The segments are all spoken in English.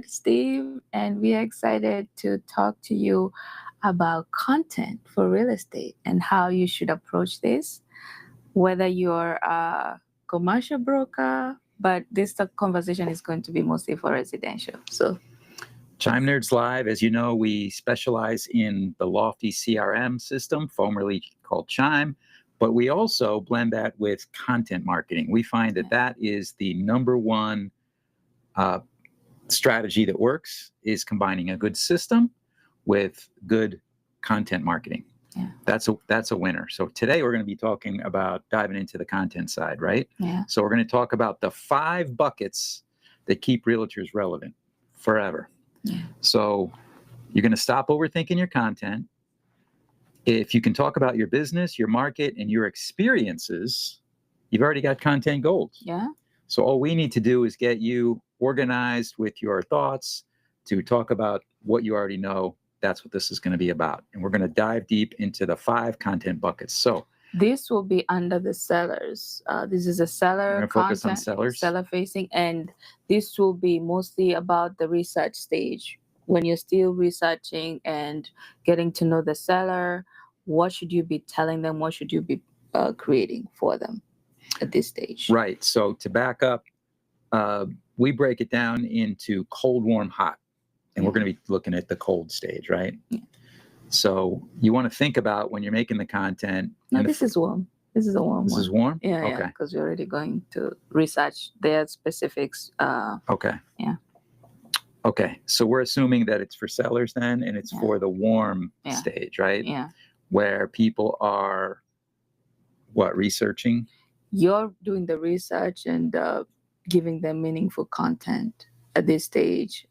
Steve, and we are excited to talk to you about content for real estate and how you should approach this, whether you're a commercial broker, but this conversation is going to be mostly for residential. So, Chime Nerds Live, as you know, we specialize in the Lofty CRM system, formerly called Chime, but we also blend that with content marketing. We find that that is the number one strategy that works, is combining a good system with good content marketing. Yeah. That's a winner. So today we're going to be talking about diving into the content side, right? Yeah. So we're going to talk about the 5 buckets that keep realtors relevant forever. Yeah. So you're going to stop overthinking your content. If you can talk about your business, your market, and your experiences, you've already got content gold. Yeah. So all we need to do is get you organized with your thoughts to talk about what you already know. That's what this is going to be about. And we're going to dive deep into the 5 content buckets. So this will be under the sellers. This is a seller focus on sellers, seller facing, and this will be mostly about the research stage. When you're still researching and getting to know the seller, what should you be telling them? What should you be creating for them at this stage? Right. So to back up, we break it down into cold, warm, hot. And we're going to be looking at the cold stage, right? Yeah. So you want to think about when you're making the content. No, this is warm. This is a warm one. This is warm? Yeah, okay. Because we're already going to research their specifics. Okay. Yeah. Okay. So we're assuming that it's for sellers then, and it's for the warm stage, right? Yeah. Where people are, researching? You're doing the research and giving them meaningful content at this stage.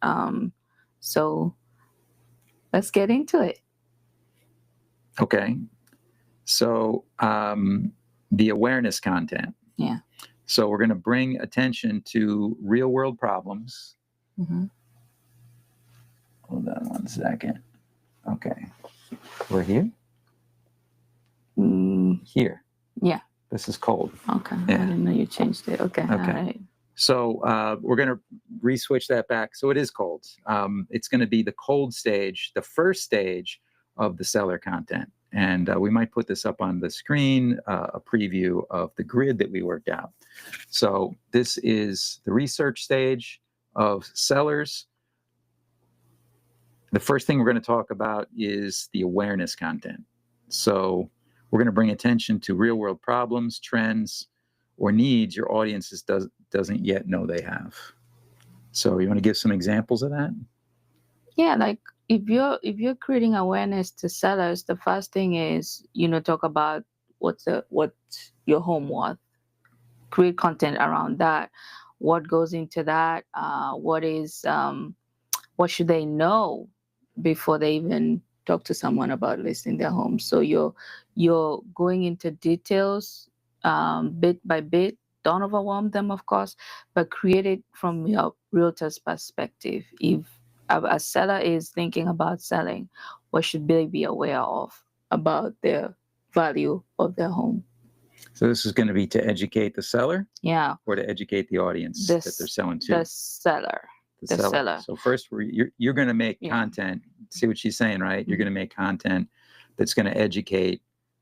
So let's get into it. Okay. So the awareness content. Yeah. So we're going to bring attention to real world problems. Mm-hmm. Hold on one second. Okay. We're here? Here. Yeah. This is cold. Okay. Yeah. I didn't know you changed it. Okay. Okay. All right. So we're going to re-switch that back. So it is cold. It's going to be the cold stage, the first stage of the seller content. And we might put this up on the screen, a preview of the grid that we worked out. So this is the research stage of sellers. The first thing we're going to talk about is the awareness content. So we're going to bring attention to real world problems, trends, or needs your audience doesn't yet know they have. So you want to give some examples of that? Yeah, like if you're creating awareness to sellers, the first thing is, talk about what's your home worth. Create content around that. What goes into that? What should they know before they even talk to someone about listing their home? So you're going into details bit by bit. Don't overwhelm them, of course, but create it from your realtor's perspective. If a seller is thinking about selling, what should they be aware of about the value of their home? So this is going to be to educate the seller? Yeah. Or to educate the audience that they're selling to? The seller. The seller. So first, you're going to make content. See what she's saying, right? You're going to make content that's going to educate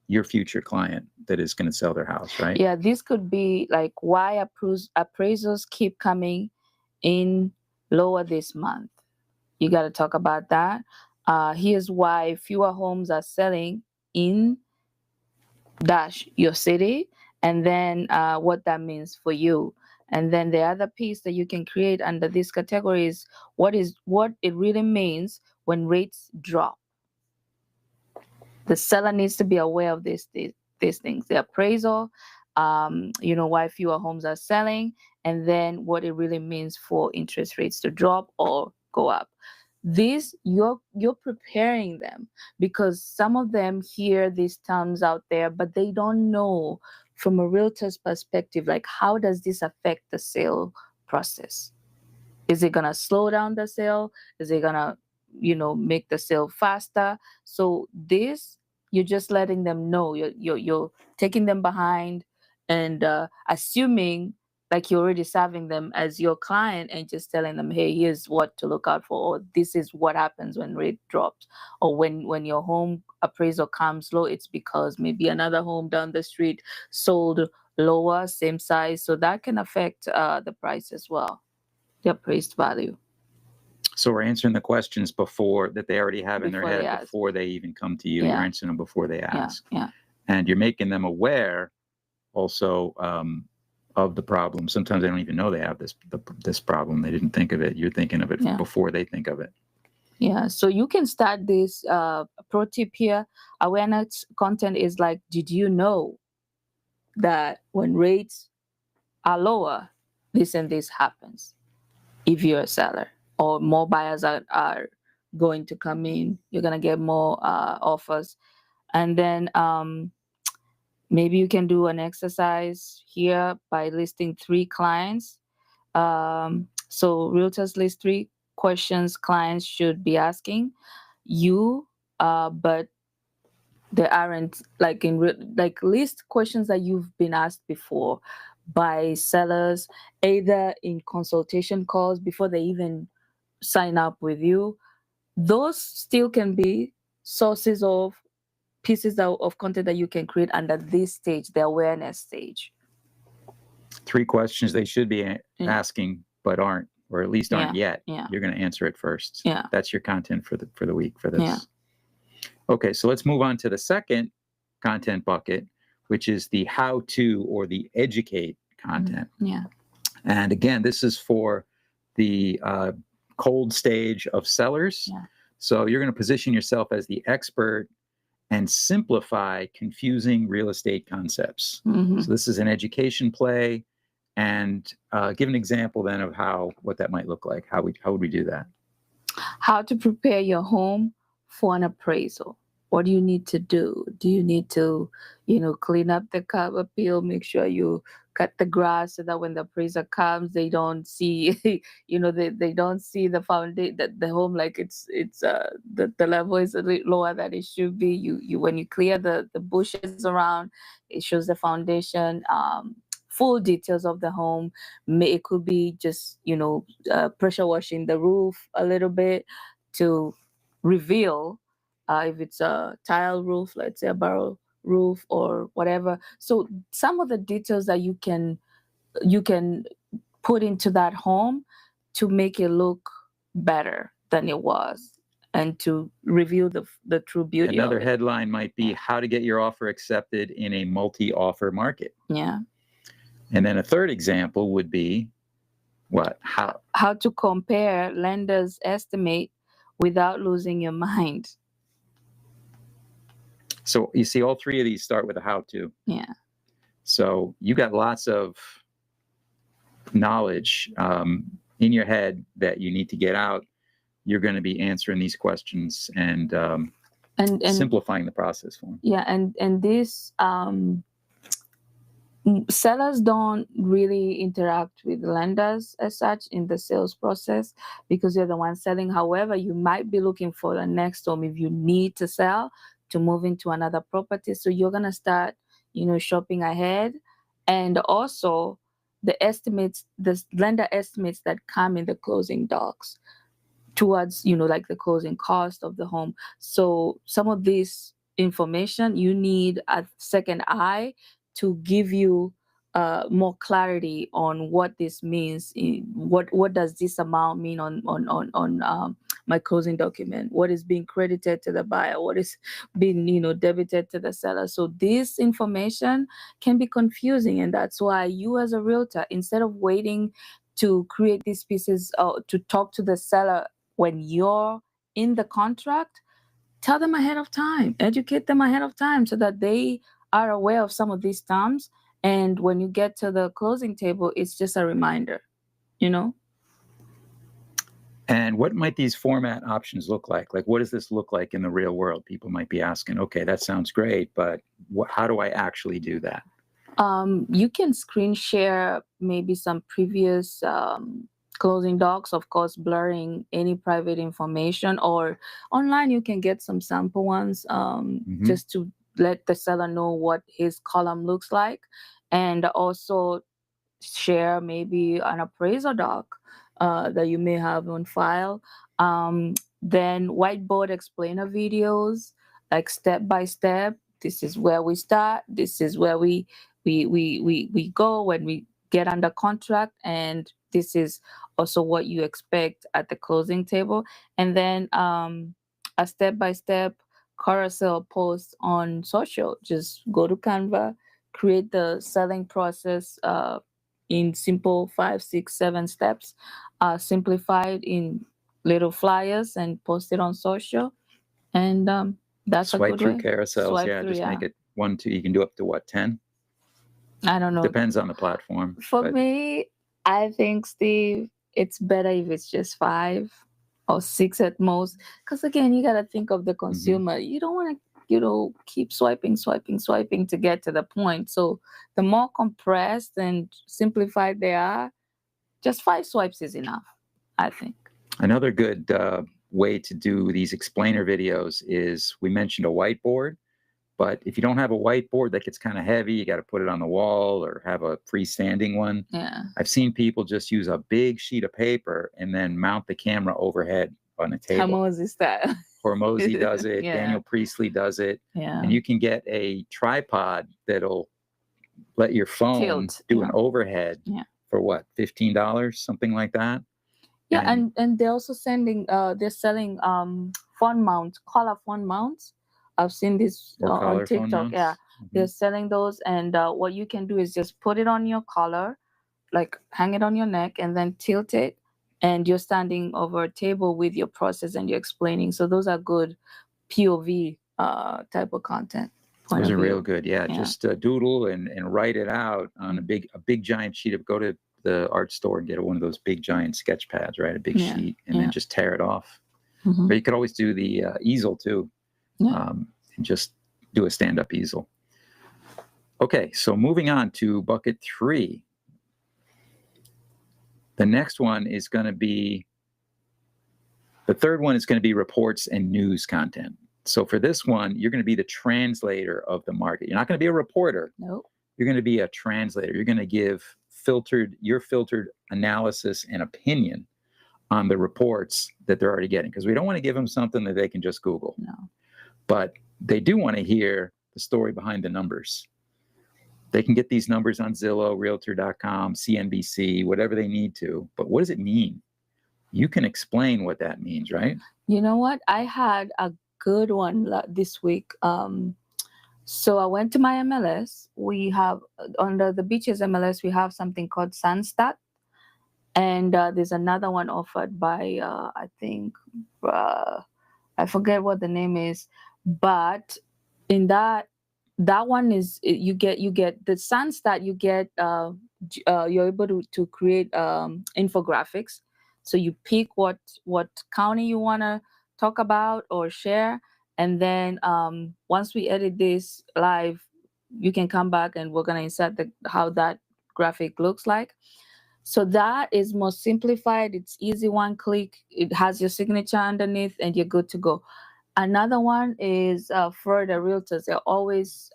your future client that is going to sell their house, right? Yeah, this could be like why appraisals keep coming in lower this month. You got to talk about that. Here's why fewer homes are selling in your city, and then what that means for you. And then the other piece that you can create under this category is what it really means when rates drop. The seller needs to be aware of these things. The appraisal, why fewer homes are selling, and then what it really means for interest rates to drop or go up. This you're preparing them, because some of them hear these terms out there, but they don't know from a realtor's perspective, like, how does this affect the sale process? Is it gonna slow down the sale? Is it gonna make the sale faster? So this, you're just letting them know. You're taking them behind and assuming like you're already serving them as your client and just telling them, hey, here's what to look out for, or this is what happens when rate drops, or when your home appraisal comes low, it's because maybe another home down the street sold lower, same size. So that can affect the price as well, the appraised value. So we're answering the questions before that they already have in their Before they head ask. before they even come to you. Yeah. You're answering them before they Yeah, ask. yeah. And you're making them aware also of the problem. Sometimes they don't even know they have this problem. They didn't think of it. You're thinking of it Yeah. before they think of it. Yeah, so you can start this pro tip here. Awareness content is like, did you know that when rates are lower, this and this happens if you're a seller, or more buyers are going to come in, you're going to get more offers. And then maybe you can do an exercise here by listing 3 clients. So realtors list 3 questions clients should be asking you, but they aren't like like list questions that you've been asked before by sellers, either in consultation calls before they even sign up with you. Those still can be sources of pieces of content that you can create under this stage, the awareness stage. 3 questions they should be asking but aren't, or at least aren't yet. Yeah. You're going to answer it first. Yeah. That's your content for the week for this. Yeah. Okay, so let's move on to the second content bucket, which is the how-to or the educate content. Yeah. And again, this is for the cold stage of sellers. Yeah. So you're going to position yourself as the expert and simplify confusing real estate concepts. Mm-hmm. So this is an education play, and give an example then of what that might look like. How would we do that? How to prepare your home for an appraisal. What do you need to do? Do you need to, clean up the curb appeal, make sure you cut the grass so that when the appraiser comes, they don't see, they don't see the foundation, the home like the level is a little lower than it should be. You when you clear the bushes around, it shows the foundation. Full details of the home. It could be just pressure washing the roof a little bit to reveal if it's a tile roof, let's say a barrel roof or whatever. So some of the details that you can put into that home to make it look better than it was, and to reveal the true beauty. Another of it. headline might be how to get your offer accepted in a multi-offer market. Yeah. And then a third example would be what? How to compare lenders' estimate without losing your mind. So you see, all 3 of these start with a how-to. Yeah. So you got lots of knowledge in your head that you need to get out. You're going to be answering these questions and simplifying the process for them. Yeah, and this sellers don't really interact with lenders as such in the sales process because you're the one selling. However, you might be looking for the next home if you need to sell to move into another property. So you're going to start, shopping ahead. And also the lender estimates that come in the closing docs towards, like the closing cost of the home. So some of this information, you need a second eye to give you more clarity on what this means. What does this amount mean on my closing document? What is being credited to the buyer? What is being debited to the seller? So this information can be confusing, and that's why you as a realtor, instead of waiting to create these pieces to talk to the seller when you're in the contract, tell them ahead of time, educate them ahead of time so that they are aware of some of these terms. And when you get to the closing table, it's just a reminder, And what might these format options look like? Like, what does this look like in the real world? People might be asking, okay, that sounds great, but how do I actually do that? You can screen share maybe some previous closing docs, of course, blurring any private information, or online you can get some sample ones just to let the seller know what his column looks like. And also share maybe an appraisal doc that you may have on file. Then whiteboard explainer videos, like step by step. This is where we start. This is where we go when we get under contract, and this is also what you expect at the closing table. And then a step by step carousel post on social. Just go to Canva, create the selling process in simple 5, 6, 7 steps, simplified in little flyers, and post it on social. And that's a Swipe good through way. carousels. Swipe Yeah, through, just yeah. make it 1, 2. You can do up to what, 10? I don't know. Depends on the platform. For But me, I think, Steve, it's better if it's just 5 or 6 at most. Because again, you got to think of the consumer. You don't want to, keep swiping, swiping, swiping to get to the point. So the more compressed and simplified they are, just 5 swipes is enough, I think. another good way to do these explainer videos is, we mentioned a whiteboard. But if you don't have a whiteboard, that gets kind of heavy, you got to put it on the wall or have a freestanding one. Yeah. I've seen people just use a big sheet of paper and then mount the camera overhead on a table. Hormozy style. Hormozy does it. Yeah. Daniel Priestley does it. Yeah. And you can get a tripod that'll let your phone Tilt, do yeah. an overhead Yeah. for what, $15, something like that. Yeah, and they're also they're selling phone mounts, collar phone mounts. I've seen this Or on collar phone TikTok. mounts. Yeah, Mhm. they're selling those, and what you can do is just put it on your collar, like hang it on your neck, and then tilt it, and you're standing over a table with your process and you're explaining. So those are good POV type of content. Those are real good. Yeah, just doodle and write it out on a big giant sheet of. Go to the art store and get one of those big giant sketch pads, right? A big sheet, and then just tear it off. But you could always do the easel too, and just do a stand-up easel. Okay, so moving on to bucket 3. The next one is going to be, the third one is going to be reports and news content. So for this one, you're going to be the translator of the market. You're not going to be a reporter. Nope. You're going to be a translator. You're going to give your filtered analysis and opinion on the reports that they're already getting, because we don't want to give them something that they can just Google. No. But they do want to hear the story behind the numbers. They can get these numbers on Zillow, realtor.com, CNBC, whatever they need to. But what does it mean? You can explain what that means, right? You know what? I had a good one this week. So I went to my MLS. We have, under the Beaches MLS, we have something called Sunstat. And there's another one offered by, I think, I forget what the name is. But in that one is, you get the Sunstat, you get, you're able to create infographics. So you pick what county you want to talk about or share. And then once we edit this live, you can come back and we're going to insert how that graphic looks like. So that is more simplified. It's easy, one click. It has your signature underneath and you're good to go. Another one is for the realtors. They're always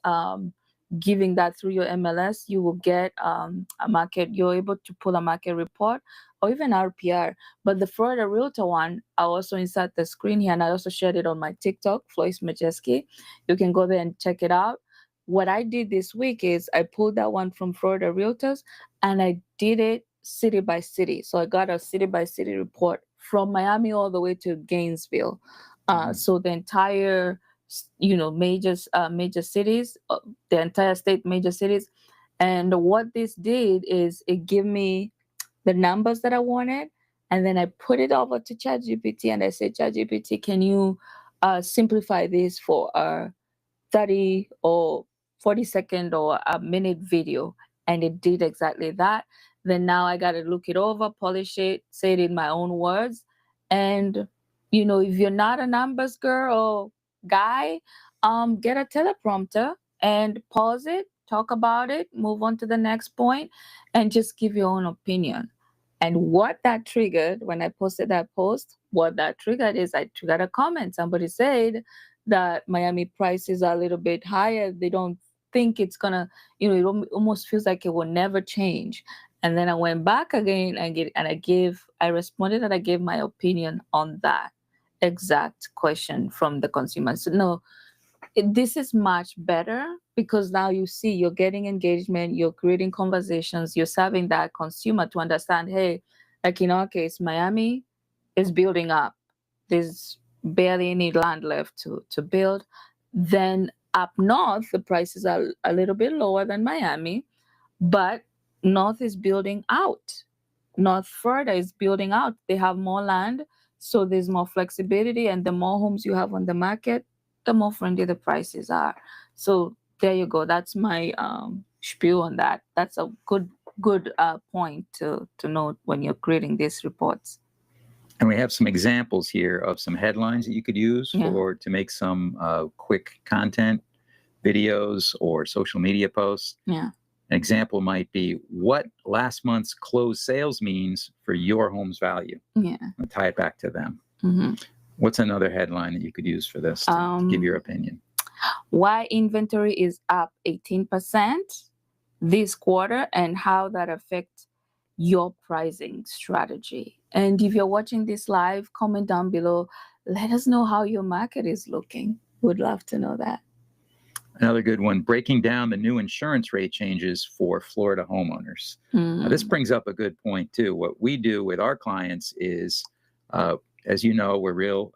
giving that through your MLS. You will get a market. You're able to pull a market report or even RPR. But the Florida Realtor one, I also insert the screen here, and I also shared it on my TikTok, Floyd Majeski. You can go there and check it out. What I did this week is I pulled that one from Florida Realtors and I did it city by city. So I got a city by city report from Miami all the way to Gainesville. So the entire, major cities, the entire state, major cities. And what this did is it gave me the numbers that I wanted. And then I put it over to ChatGPT and I said, ChatGPT, can you simplify this for a 30 or 40-second or a minute video? And it did exactly that. Then now I got to look it over, polish it, say it in my own words. And, if you're not a numbers girl or guy, get a teleprompter and pause it, talk about it, move on to the next point, and just give your own opinion. And what that triggered when I posted that post, what that triggered is I triggered a comment. Somebody said that Miami prices are a little bit higher. They don't think it's gonna, it almost feels like it will never change. And then I went back again I responded and I gave my opinion on that exact question from the consumer. So no, this is much better because now you see you're getting engagement, you're creating conversations, you're serving that consumer to understand, hey, like in our case, Miami is building up. There's barely any land left to build. Then up north, the prices are a little bit lower than Miami, but north is building out. North Florida is building out. They have more land, so there's more flexibility, and the more homes you have on the market, the more friendly the prices are. So there you go. That's my spiel on that. That's a good point to note when you're creating these reports. And we have some examples here of some headlines that you could use to make some quick content, videos, or social media posts. Yeah. An example might be what last month's closed sales means for your home's value. Yeah. I'll tie it back to them. Mm-hmm. What's another headline that you could use for this to give your opinion? Why inventory is up 18% this quarter and how that affects your pricing strategy. And if you're watching this live, comment down below. Let us know how your market is looking. Would love to know that. Another good one, breaking down the new insurance rate changes for Florida homeowners. Now, this brings up a good point, too. What we do with our clients is, as you know, we're real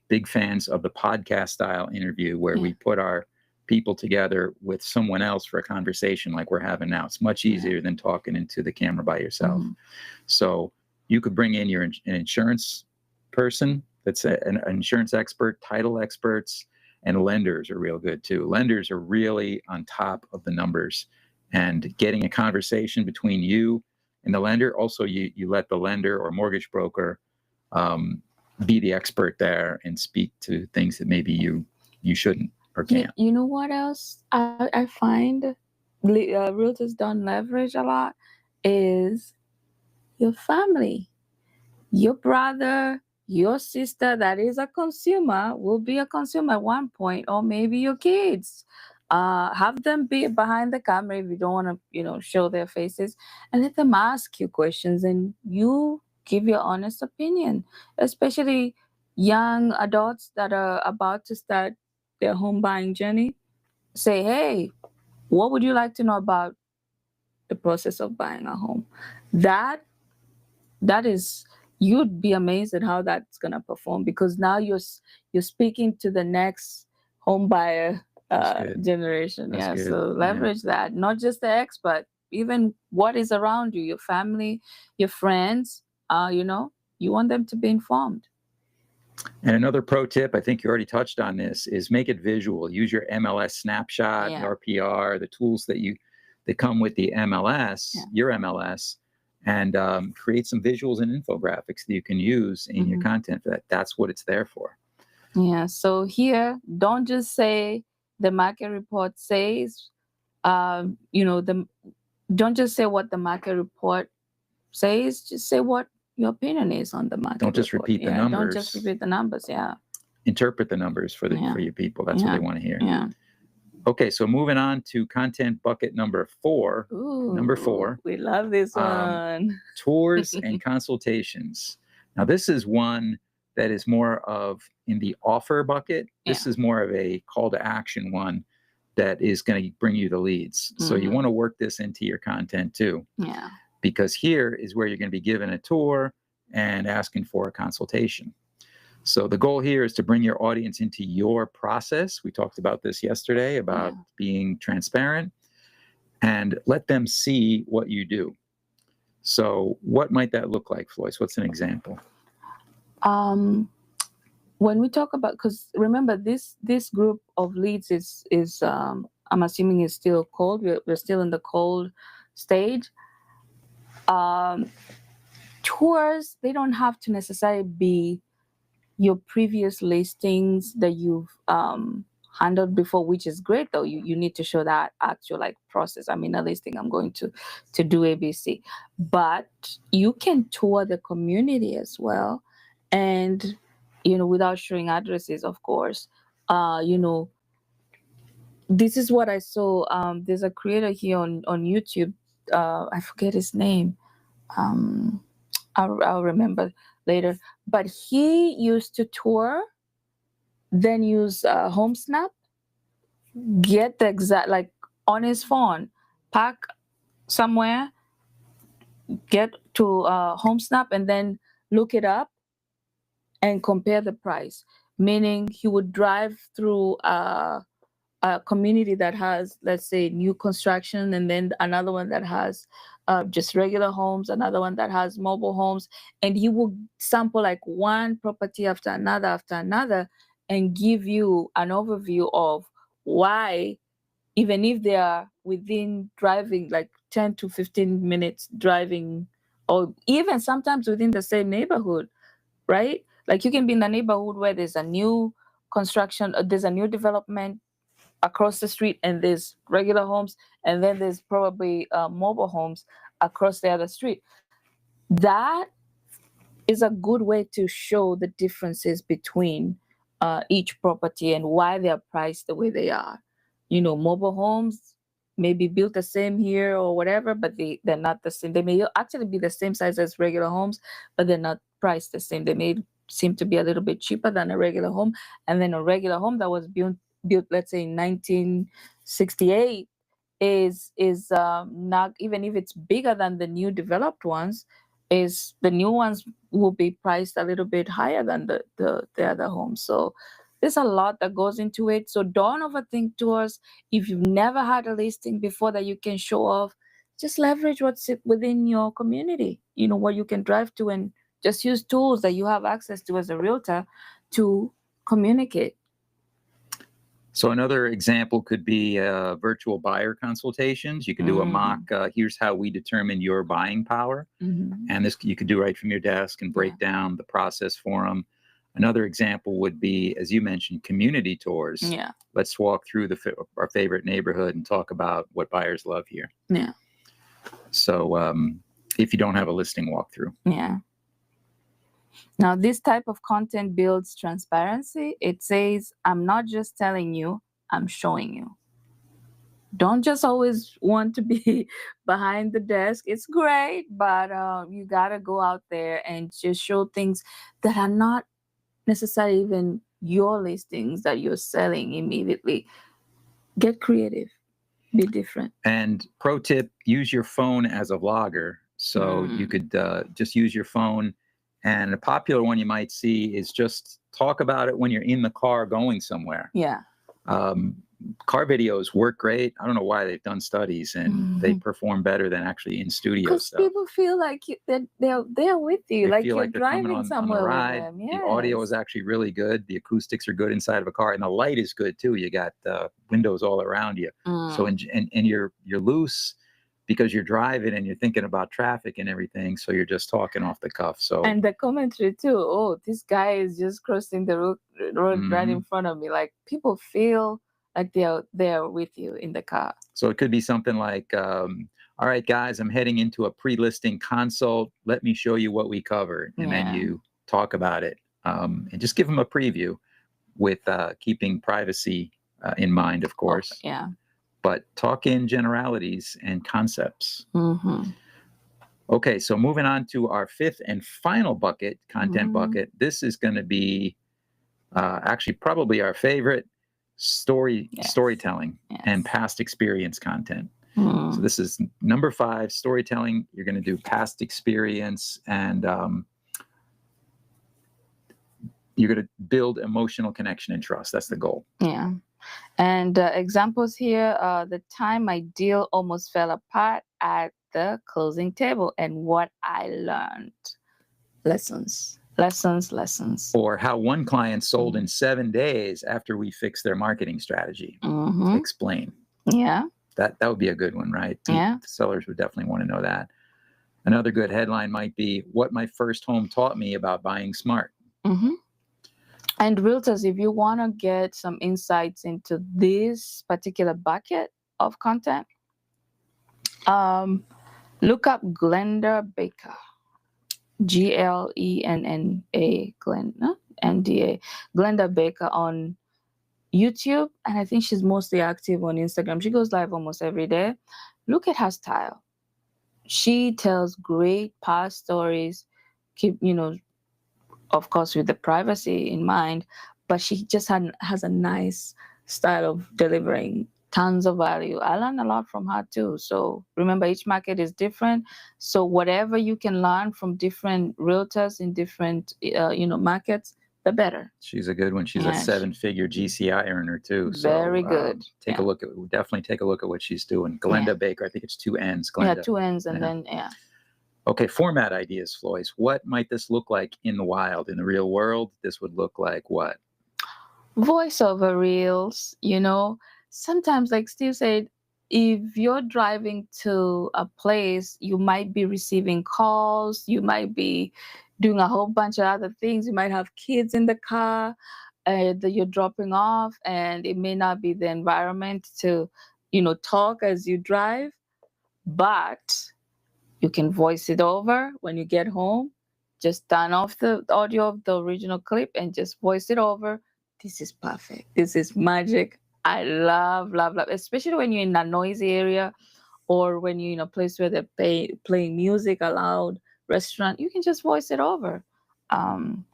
big fans of the podcast style interview where we put our people together with someone else for a conversation like we're having now. It's much easier than talking into the camera by yourself. So you could bring in an insurance person that's an insurance expert, title experts, and lenders are real good too. Lenders are really on top of the numbers, and getting a conversation between you and the lender. Also, you let the lender or mortgage broker be the expert there and speak to things that maybe you shouldn't or can't. You know what else I find realtors don't leverage a lot is your family, your brother, your sister that is a consumer will be a consumer at one point, or maybe your kids. Have them be behind the camera if you don't want to, show their faces, and let them ask you questions, and you give your honest opinion. Especially young adults that are about to start their home buying journey. Say, hey, what would you like to know about the process of buying a home? That is, you'd be amazed at how that's going to perform, because now you're speaking to the next home buyer generation. That's good. So leverage that, not just the expert, even what is around you, your family, your friends. You want them to be informed. And another pro tip, I think you already touched on this, is make it visual. Use your MLS snapshot, RPR, the tools that come with the MLS, your MLS, and create some visuals and infographics that you can use in your content for that. That's what it's there for. Yeah. So here, don't just say the market report says, don't just say what the market report says, just say what your opinion is on the market. Don't just repeat the numbers. Don't just repeat the numbers. Yeah. Interpret the numbers for your people. That's what they want to hear. Yeah. Okay, so moving on to content bucket number 4. Ooh, number 4. We love this one. Tours and consultations. Now, this is one that is more of in the offer bucket. This is more of a call to action one that is going to bring you the leads. So you want to work this into your content too. Yeah. Because here is where you're going to be given a tour and asking for a consultation. So the goal here is to bring your audience into your process. We talked about this yesterday, about being transparent, and let them see what you do. So what might that look like, Floyce? What's an example? When we talk about, because remember this group of leads is I'm assuming is still cold. We're still in the cold stage. Tours, they don't have to necessarily be your previous listings that you've handled before, which is great though. You need to show that actual process. I'm in a listing, I'm going to do ABC. But you can tour the community as well. And, without showing addresses, of course. This is what I saw. There's a creator here on YouTube I forget his name. I'll remember later. But he used to tour, then use HomeSnap, get the exact, like, on his phone, park somewhere, get to HomeSnap, and then look it up and compare the price. Meaning he would drive through a community that has, let's say, new construction, and then another one that has just regular homes, another one that has mobile homes, and he will sample like one property after another, and give you an overview of why, even if they are within driving like 10 to 15 minutes driving, or even sometimes within the same neighborhood, right? Like you can be in the neighborhood where there's a new construction, there's a new development across the street, and there's regular homes, and then there's probably mobile homes across the other street. That is a good way to show the differences between each property and why they are priced the way they are. Mobile homes may be built the same here or whatever, but they're not the same. They may actually be the same size as regular homes, but they're not priced the same. They may seem to be a little bit cheaper than a regular home. And then a regular home that was built, let's say, in 1968 is not, even if it's bigger than the new developed ones, is the new ones will be priced a little bit higher than the other homes. So there's a lot that goes into it. So don't overthink tours. If you've never had a listing before that you can show off, just leverage what's within your community, what you can drive to, and just use tools that you have access to as a realtor to communicate. So another example could be virtual buyer consultations. You could do a mock, here's how we determine your buying power. And this you could do right from your desk and break down the process for them. Another example would be, as you mentioned, community tours. Yeah. Let's walk through our favorite neighborhood and talk about what buyers love here. Yeah. So if you don't have a listing walkthrough. Yeah. Now, this type of content builds transparency. It says, I'm not just telling you, I'm showing you. Don't just always want to be behind the desk. It's great, but you got to go out there and just show things that are not necessarily even your listings that you're selling immediately. Get creative. Be different. And pro tip, use your phone as a vlogger. So you could just use your phone. And a popular one you might see is just talk about it when you're in the car going somewhere. Yeah. Car videos work great. I don't know why. They've done studies and they perform better than actually in studio Because stuff. people feel like they're with you, They like feel you're like they're driving coming on somewhere the ride. with them. Yes. The audio is actually really good. The acoustics are good inside of a car, and the light is good too. You got windows all around you. So and you're loose because you're driving and you're thinking about traffic and everything. So you're just talking off the cuff. So and the commentary too. Oh, this guy is just crossing the road right in front of me. Like people feel like they're with you in the car. So it could be something like, all right, guys, I'm heading into a pre-listing consult. Let me show you what we covered. And then you talk about it and just give them a preview with keeping privacy in mind, of course. Okay, yeah. But talk in generalities and concepts. Okay, so moving on to our fifth and final bucket, content bucket. This is going to be actually probably our favorite, storytelling and past experience content. So this is number 5, storytelling. You're going to do past experience, and you're going to build emotional connection and trust. That's the goal. Yeah. And examples here, the time my deal almost fell apart at the closing table and what I learned. Lessons. Or how one client sold in 7 days after we fixed their marketing strategy. Explain. Yeah. That would be a good one, right? Yeah. Sellers would definitely want to know that. Another good headline might be what my first home taught me about buying smart. And realtors, if you want to get some insights into this particular bucket of content, look up Glenda Baker. Glenna, Nda, Glenda Baker on YouTube, and I think she's mostly active on Instagram. She goes live almost every day. Look at her style. she tells great past stories, keep, of course, with the privacy in mind, but she just has a nice style of delivering tons of value. I learned a lot from her too. So remember, each market is different. So whatever you can learn from different realtors in different, markets, the better. She's a good one. She's Yeah, a 7-figure GCI earner too. Very So good. take a look at definitely take a look at what she's doing. Glenda Baker, I think it's 2 N's. Glenda. Yeah, 2 N's and then Okay, format ideas, Floyce. What might this look like in the wild? In the real world, this would look like what? Voiceover reels, sometimes, like Steve said, if you're driving to a place, you might be receiving calls, you might be doing a whole bunch of other things, you might have kids in the car that you're dropping off, and it may not be the environment to talk as you drive, but you can voice it over when you get home. Just turn off the audio of the original clip and just voice it over. This is perfect. This is magic. I love, love, love, especially when you're in a noisy area or when you're in a place where they're playing music aloud, restaurant. You can just voice it over and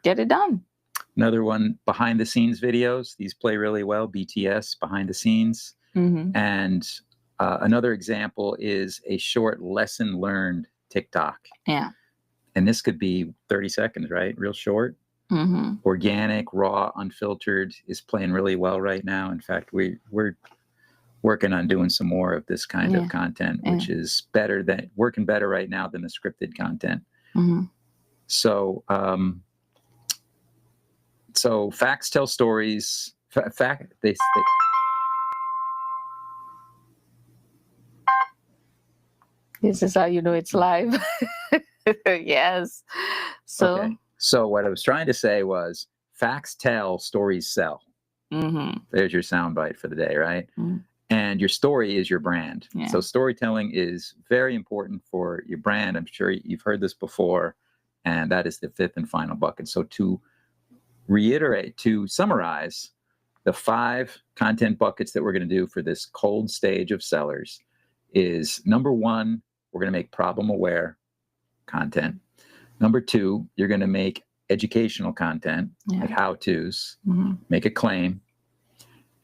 get it done. Another one, behind the scenes videos. These play really well. BTS, behind the scenes. Mm-hmm. And another example is a short lesson learned TikTok. Yeah. And this could be 30 seconds, right? Real short. Mm-hmm. Organic, raw, unfiltered is playing really well right now. In fact, we're working on doing some more of this kind of content, which is working better right now than the scripted content. Mm-hmm. So, so facts tell stories. This is how you know it's live. Yes. So. Okay. So what I was trying to say was facts tell, stories sell. Mm-hmm. There's your soundbite for the day, right? Mm-hmm. And your story is your brand. Yeah. So storytelling is very important for your brand. I'm sure you've heard this before, and that is the fifth and final bucket. So to summarize the 5 content buckets that we're going to do for this cold stage of sellers is, number 1, we're going to make problem aware content. Number 2, you're going to make educational content, like how-tos, make a claim.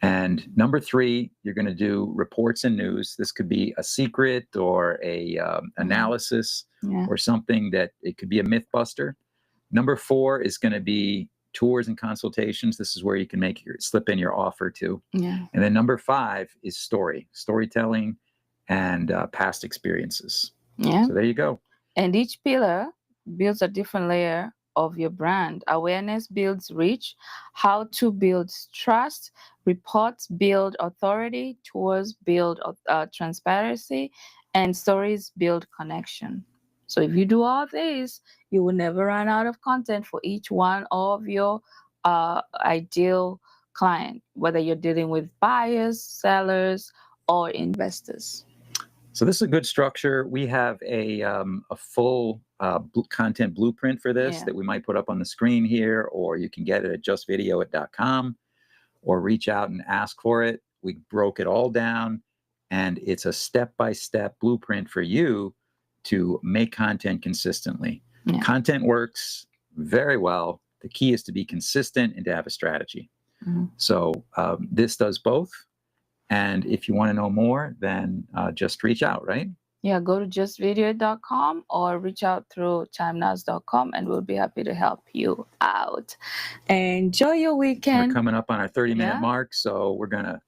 And number 3, you're going to do reports and news. This could be a secret or a analysis or something that it could be a myth buster. Number 4 is going to be tours and consultations. This is where you can slip in your offer too. Yeah. And then number 5 is storytelling and past experiences. Yeah. So there you go. And each pillar builds a different layer of your brand. Awareness builds reach. How to build trust. Reports build authority. Tours build transparency. And stories build connection. So if you do all these, you will never run out of content for each one of your ideal client, whether you're dealing with buyers, sellers, or investors. So this is a good structure. We have a full content blueprint for this that we might put up on the screen here, or you can get it at justvideoit.com or reach out and ask for it. We broke it all down, and it's a step-by-step blueprint for you to make content consistently. Yeah. Content works very well. The key is to be consistent and to have a strategy. Mm-hmm. So this does both. And if you want to know more, then just reach out, right? Yeah, go to justvideoit.com or reach out through timenows.com, and we'll be happy to help you out. Enjoy your weekend. We're coming up on our 30-minute mark, so we're going to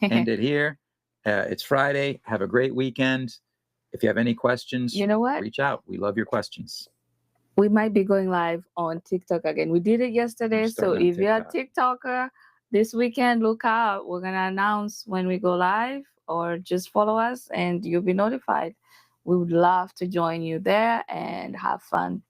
end it here. It's Friday. Have a great weekend. If you have any questions, you know what? Reach out. We love your questions. We might be going live on TikTok again. We did it yesterday, so if you're a TikToker, this weekend, look out. We're going to announce when we go live, or just follow us and you'll be notified. We would love to join you there and have fun.